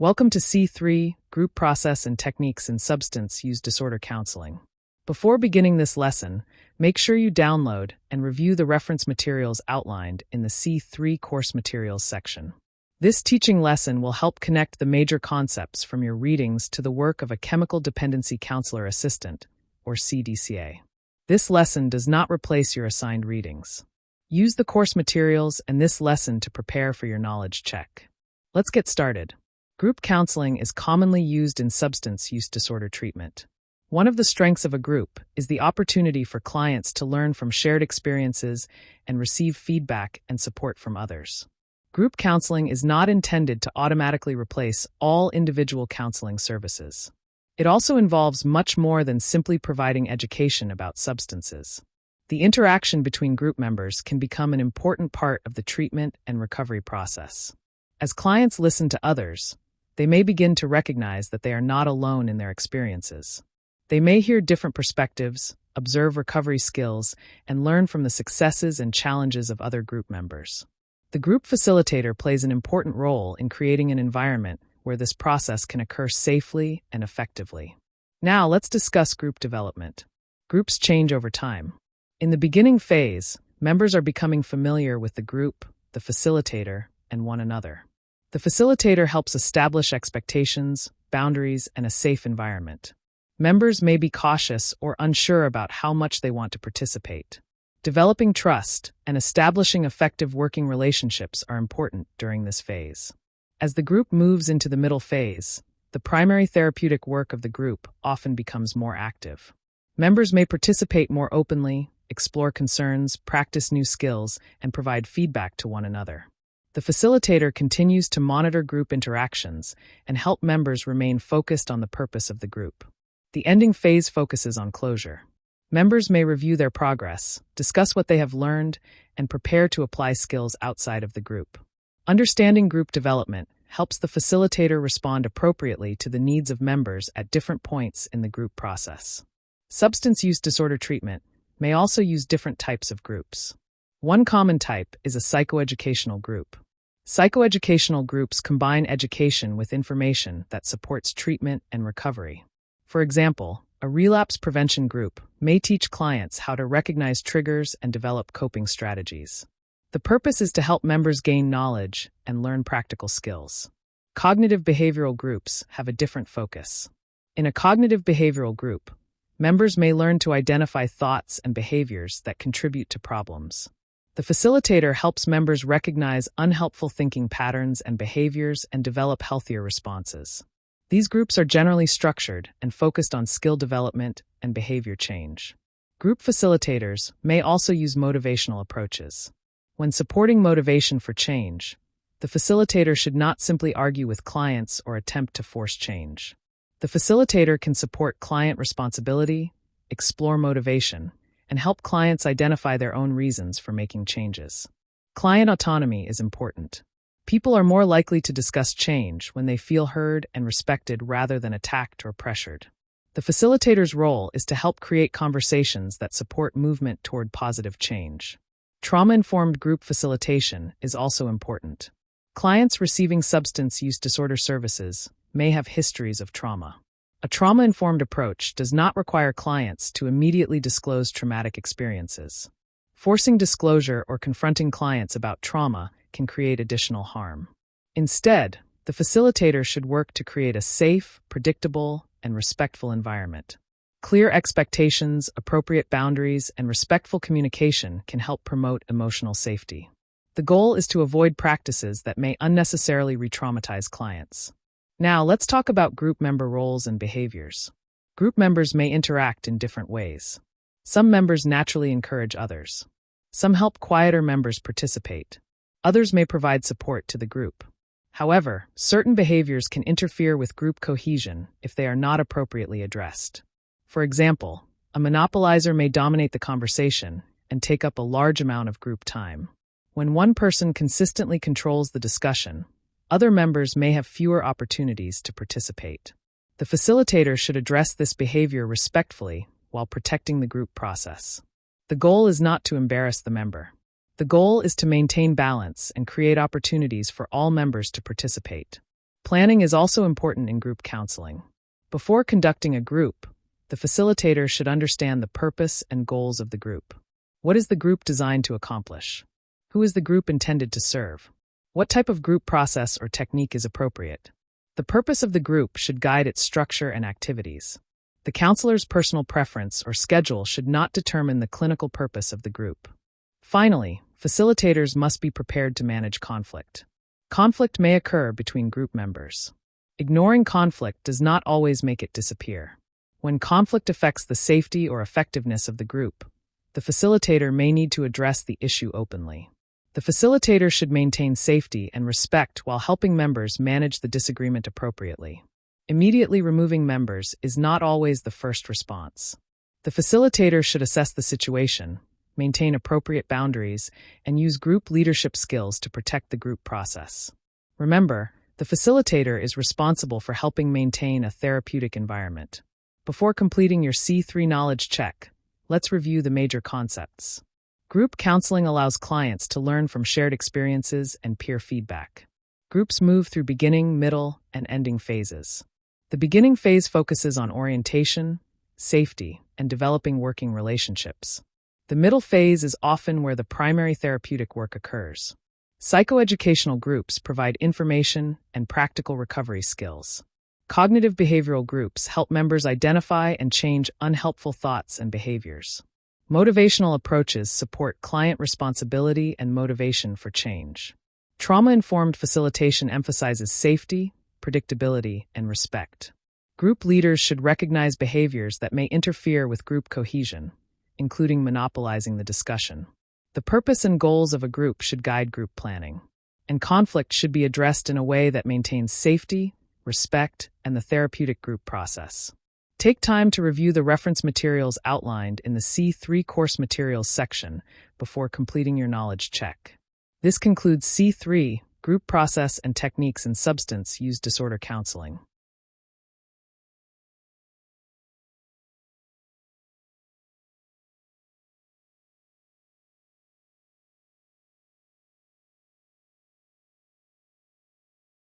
Welcome to C3, Group Process and Techniques in Substance Use Disorder Counseling. Before beginning this lesson, make sure you download and review the reference materials outlined in the C3 Course Materials section. This teaching lesson will help connect the major concepts from your readings to the work of a Chemical Dependency Counselor Assistant, or CDCA. This lesson does not replace your assigned readings. Use the course materials and this lesson to prepare for your knowledge check. Let's get started. Group counseling is commonly used in substance use disorder treatment. One of the strengths of a group is the opportunity for clients to learn from shared experiences and receive feedback and support from others. Group counseling is not intended to automatically replace all individual counseling services. It also involves much more than simply providing education about substances. The interaction between group members can become an important part of the treatment and recovery process. As clients listen to others, they may begin to recognize that they are not alone in their experiences. They may hear different perspectives, observe recovery skills, and learn from the successes and challenges of other group members. The group facilitator plays an important role in creating an environment where this process can occur safely and effectively. Now, let's discuss group development. Groups change over time. In the beginning phase, members are becoming familiar with the group, the facilitator, and one another. The facilitator helps establish expectations, boundaries, and a safe environment. Members may be cautious or unsure about how much they want to participate. Developing trust and establishing effective working relationships are important during this phase. As the group moves into the middle phase, the primary therapeutic work of the group often becomes more active. Members may participate more openly, explore concerns, practice new skills, and provide feedback to one another. The facilitator continues to monitor group interactions and help members remain focused on the purpose of the group. The ending phase focuses on closure. Members may review their progress, discuss what they have learned, and prepare to apply skills outside of the group. Understanding group development helps the facilitator respond appropriately to the needs of members at different points in the group process. Substance use disorder treatment may also use different types of groups. One common type is a psychoeducational group. Psychoeducational groups combine education with information that supports treatment and recovery. For example, a relapse prevention group may teach clients how to recognize triggers and develop coping strategies. The purpose is to help members gain knowledge and learn practical skills. Cognitive behavioral groups have a different focus. In a cognitive behavioral group, members may learn to identify thoughts and behaviors that contribute to problems. The facilitator helps members recognize unhelpful thinking patterns and behaviors and develop healthier responses. These groups are generally structured and focused on skill development and behavior change. Group facilitators may also use motivational approaches. When supporting motivation for change, the facilitator should not simply argue with clients or attempt to force change. The facilitator can support client responsibility, explore motivation, and help clients identify their own reasons for making changes. Client autonomy is important. People are more likely to discuss change when they feel heard and respected rather than attacked or pressured. The facilitator's role is to help create conversations that support movement toward positive change. Trauma-informed group facilitation is also important. Clients receiving substance use disorder services may have histories of trauma. A trauma-informed approach does not require clients to immediately disclose traumatic experiences. Forcing disclosure or confronting clients about trauma can create additional harm. Instead, the facilitator should work to create a safe, predictable, and respectful environment. Clear expectations, appropriate boundaries, and respectful communication can help promote emotional safety. The goal is to avoid practices that may unnecessarily re-traumatize clients. Now, let's talk about group member roles and behaviors. Group members may interact in different ways. Some members naturally encourage others. Some help quieter members participate. Others may provide support to the group. However, certain behaviors can interfere with group cohesion if they are not appropriately addressed. For example, a monopolizer may dominate the conversation and take up a large amount of group time. When one person consistently controls the discussion, other members may have fewer opportunities to participate. The facilitator should address this behavior respectfully while protecting the group process. The goal is not to embarrass the member. The goal is to maintain balance and create opportunities for all members to participate. Planning is also important in group counseling. Before conducting a group, the facilitator should understand the purpose and goals of the group. What is the group designed to accomplish? Who is the group intended to serve? What type of group process or technique is appropriate? The purpose of the group should guide its structure and activities. The counselor's personal preference or schedule should not determine the clinical purpose of the group. Finally, facilitators must be prepared to manage conflict. Conflict may occur between group members. Ignoring conflict does not always make it disappear. When conflict affects the safety or effectiveness of the group, the facilitator may need to address the issue openly. The facilitator should maintain safety and respect while helping members manage the disagreement appropriately. Immediately removing members is not always the first response. The facilitator should assess the situation, maintain appropriate boundaries, and use group leadership skills to protect the group process. Remember, the facilitator is responsible for helping maintain a therapeutic environment. Before completing your C3 knowledge check, let's review the major concepts. Group counseling allows clients to learn from shared experiences and peer feedback. Groups move through beginning, middle, and ending phases. The beginning phase focuses on orientation, safety, and developing working relationships. The middle phase is often where the primary therapeutic work occurs. Psychoeducational groups provide information and practical recovery skills. Cognitive behavioral groups help members identify and change unhelpful thoughts and behaviors. Motivational approaches support client responsibility and motivation for change. Trauma-informed facilitation emphasizes safety, predictability, and respect. Group leaders should recognize behaviors that may interfere with group cohesion, including monopolizing the discussion. The purpose and goals of a group should guide group planning, and conflict should be addressed in a way that maintains safety, respect, and the therapeutic group process. Take time to review the reference materials outlined in the C3 course materials section before completing your knowledge check. This concludes C3, Group Process and Techniques in Substance Use Disorder Counseling.